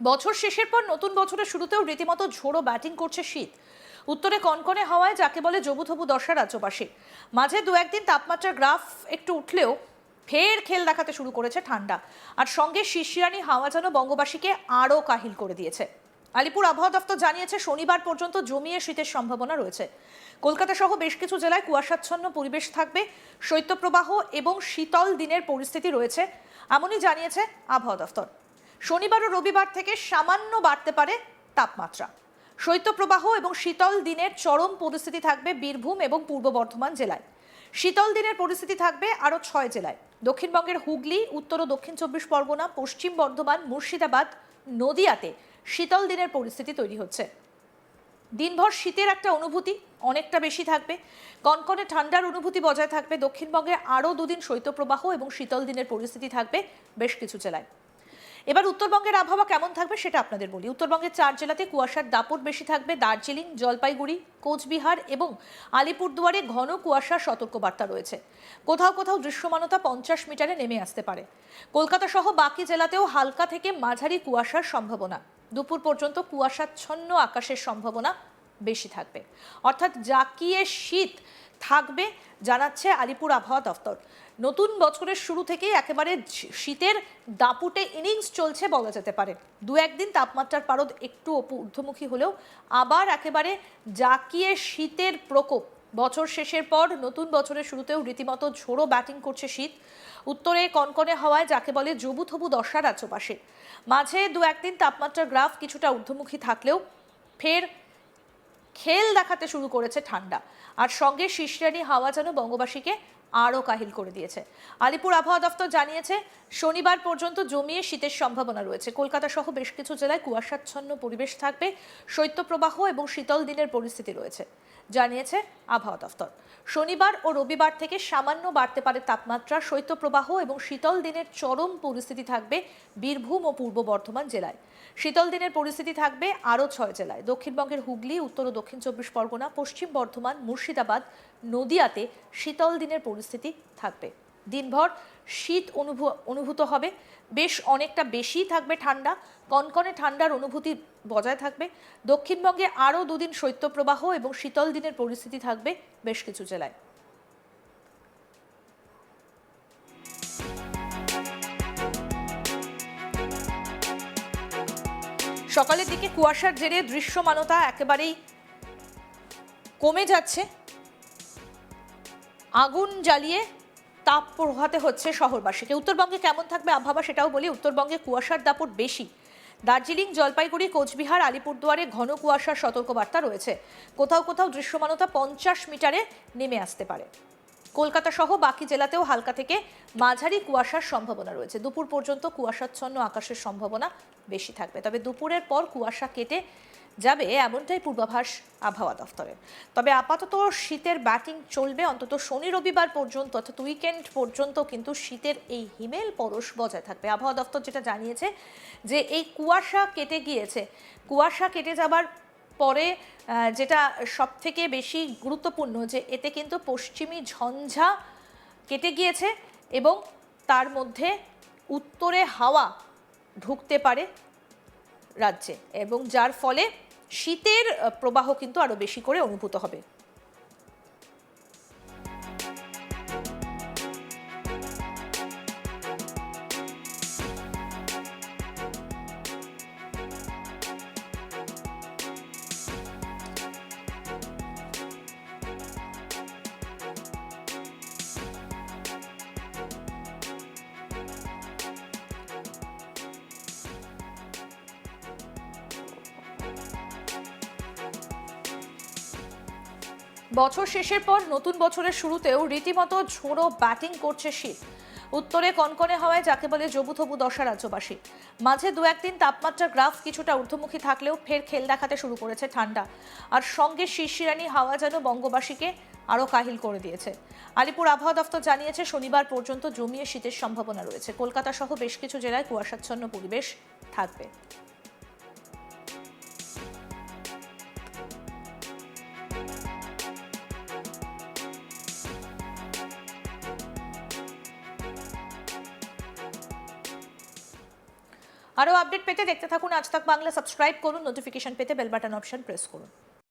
বছর শেষের পর নতুন বছরের শুরুতেও রীতিমতো ঝোড়ো ব্যাটিং করছে শীত। উত্তরে কনকনে হাওয়ায় যাকে বলে জবুথবু দশা রাজ্যবাসী। মাঝে দু একদিন তাপমাত্রার গ্রাফ একটু উঠলেও ফের খেল দেখাতে শুরু করেছে ঠান্ডা। আর সঙ্গে শিরশিরানি হাওয়া যেন বঙ্গবাসীকে আরও কাহিল করে দিয়েছে। আলিপুর আবহাওয়া দফতর জানিয়েছে শনিবার পর্যন্ত জমিয়ে শীতের সম্ভাবনা রয়েছে। কলকাতা সহ বেশ কিছু জেলায় কুয়াশাচ্ছন্ন পরিবেশ থাকবে, শৈত্যপ্রবাহ এবং শীতল দিনের পরিস্থিতি রয়েছে, এমনই জানিয়েছে আবহাওয়া দফতর। শনিবার ও রবিবার থেকে সামান্য বাড়তে পারে তাপমাত্রা। শৈত্যপ্রবাহ এবং শীতল দিনের চরম পরিস্থিতি থাকবে বীরভূম এবং পূর্ব বর্ধমান জেলায়। শীতল দিনের পরিস্থিতি থাকবে আরও 6 জেলায়। দক্ষিণবঙ্গের হুগলি, উত্তর ও দক্ষিণ 24 পরগনা, পশ্চিম বর্ধমান, মুর্শিদাবাদ, নদিয়াতে শীতল দিনের পরিস্থিতি তৈরি হচ্ছে। দিনভর শীতের একটা অনুভূতি অনেকটা বেশি থাকবে। কনকনে ঠান্ডার অনুভূতি বজায় থাকবে। দক্ষিণবঙ্গে আরও দুদিন শৈত্যপ্রবাহ এবং শীতল দিনের পরিস্থিতি থাকবে বেশ কিছু জেলায়। এবার উত্তরবঙ্গের আবহাওয়া কেমন থাকবে সেটা আপনাদের বলি। উত্তরবঙ্গের 4 জেলাতে কুয়াশার দাপট বেশি থাকবে। দার্জিলিং, জলপাইগুড়ি, কোচবিহার এবং আলিপুরদুয়ারে ঘন কুয়াশার সতর্কবার্তা রয়েছে। কোথাও কোথাও দৃশ্যমানতা 50 মিটারে নেমে আসতে পারে। কলকাতা সহ বাকি জেলাতেও হালকা থেকে মাঝারি কুয়াশার সম্ভাবনা। দুপুর পর্যন্ত কুয়াশাচ্ছন্ন আকাশের সম্ভাবনা বেশি থাকবে, অর্থাৎ জাকিয়ে শীত থাকবে জানাচ্ছে আলিপুর আবহাওয়া দফতর। নতুন বছরের শুরু থেকেই একেবারে শীতের দাপুটে ইনিংস চলছে বলা যেতে পারে। দু একদিন তাপমাত্রার পারদ একটু ঊর্ধ্বমুখী হলেও আবার একেবারে জাকিয়ে শীতের প্রকোপ। বছর শেষের পর নতুন বছরের শুরুতেও রীতিমতো ঝোড়ো ব্যাটিং করছে শীত। উত্তরে কনকনে হাওয়ায় যাকে বলে জবুথবু দশা রাজ্যবাসী। মাঝে দু একদিন তাপমাত্রার গ্রাফ কিছুটা ঊর্ধ্বমুখী থাকলেও ফের খেল দেখাতে শুরু করেছে ঠান্ডা। আর সঙ্গে শিরশিরানি হাওয়া যেন বঙ্গবাসীকে আরও কাহিল করে দিয়েছে। আলিপুর আবহাওয়া দফতর জানিয়েছে শনিবার পর্যন্ত জমিয়ে শীতের সম্ভাবনা রয়েছে। কলকাতা সহ বেশ কিছু জেলায় কুয়াশাচ্ছন্ন পরিবেশ থাকবে, শৈত্যপ্রবাহ এবং শীতল দিনের পরিস্থিতি রয়েছে, জানিয়েছে আবহাওয়া দফতর। শনিবার ও রবিবার থেকে সামান্য বাড়তে পারে তাপমাত্রা। শৈত্যপ্রবাহ এবং শীতল দিনের চরম পরিস্থিতি থাকবে বীরভূম ও পূর্ব বর্ধমান জেলায়। শীতল দিনের পরিস্থিতি থাকবে আরও 6 জেলায়। দক্ষিণবঙ্গের হুগলি, উত্তর ও দক্ষিণ 24 পরগনা, পশ্চিম বর্ধমান, মুর্শিদাবাদ, নদিয়াতে শীতল দিনের পরিস্থিতি থাকবে। দিনভর শীত অনুভূত হবে, বেশ অনেকটা বেশি থাকবে ঠান্ডা। কনকনে ঠান্ডার অনুভূতি বজায় থাকবে। দক্ষিণবঙ্গে আরও দুদিন শৈত্যপ্রবাহ এবং শীতল দিনের পরিস্থিতি থাকবে বেশ কিছু জেলায়। সকালের দিকে কুয়াশার জেরে দৃশ্যমানতা একেবারেই কমে যাচ্ছে। আগুন জ্বালিয়ে তাপ পোহাতে হচ্ছে শহরবাসীকে। উত্তরবঙ্গে কেমন থাকবে আবহাওয়া সেটাও বলি। উত্তরবঙ্গে কুয়াশার দাপট বেশি। দার্জিলিং, জলপাইগুড়ি, কোচবিহার, আলিপুরদুয়ারে ঘন কুয়াশার সতর্কবার্তা রয়েছে। কোথাও কোথাও দৃশ্যমানতা 50 মিটারে নেমে আসতে পারে। কলকাতা সহ বাকি জেলাতেও হালকা থেকে মাঝারি কুয়াশার সম্ভাবনা রয়েছে। দুপুর পর্যন্ত কুয়াশাচ্ছন্ন আকাশের সম্ভাবনা বেশি থাকবে, তবে দুপুরের পর কুয়াশা কেটে যাবে এমনটাই পূর্বাভাস আবহাওয়া দফতরের। তবে আপাতত শীতের ব্যাটিং চলবে অন্তত শনি রবিবার পর্যন্ত, অর্থাৎ উইকেন্ড পর্যন্ত কিন্তু শীতের এই হিমেল পরশ বজায় থাকবে। আবহাওয়া দফতর যেটা জানিয়েছে যে এই কুয়াশা কেটে গিয়েছে, কুয়াশা কেটে যাবার পরে যেটা সব থেকে বেশি গুরুত্বপূর্ণ যে এতে কিন্তু পশ্চিমী ঝঞ্ঝা কেটে গিয়েছে এবং তার মধ্যে উত্তরে হাওয়া ঢুকতে পারে রাজ্যে, এবং যার ফলে শীতের প্রবাহ কিন্তু আরো বেশি করে অনুভূত হবে। বছর শেষের পর নতুন বছরের শুরুতেও রীতিমতো ঝোড়ো ব্যাটিং করছে শীত। উত্তরে কনকনে হাওয়ায় যাকে বলে জবুথবু দশা রাজ্যবাসী। মাঝে দু একদিন তাপমাত্রার গ্রাফ কিছুটা ঊর্ধ্বমুখী থাকলেও ফের খেল দেখাতে শুরু করেছে ঠান্ডা। আর সঙ্গে শিরশিরানি হাওয়া যেন বঙ্গবাসীকে আরও কাহিল করে দিয়েছে। আলিপুর আবহাওয়া দফতর জানিয়েছে শনিবার পর্যন্ত জমিয়ে শীতের সম্ভাবনা রয়েছে। কলকাতা সহ বেশ কিছু জেলায় কুয়াশাচ্ছন্ন পরিবেশ থাকবে। আরও আপডেট পেতে দেখতে থাকুন আজ তাক বাংলা, সাবস্ক্রাইব করুন, নোটিফিকেশন পেতে বেল বাটন অপশন প্রেস করুন।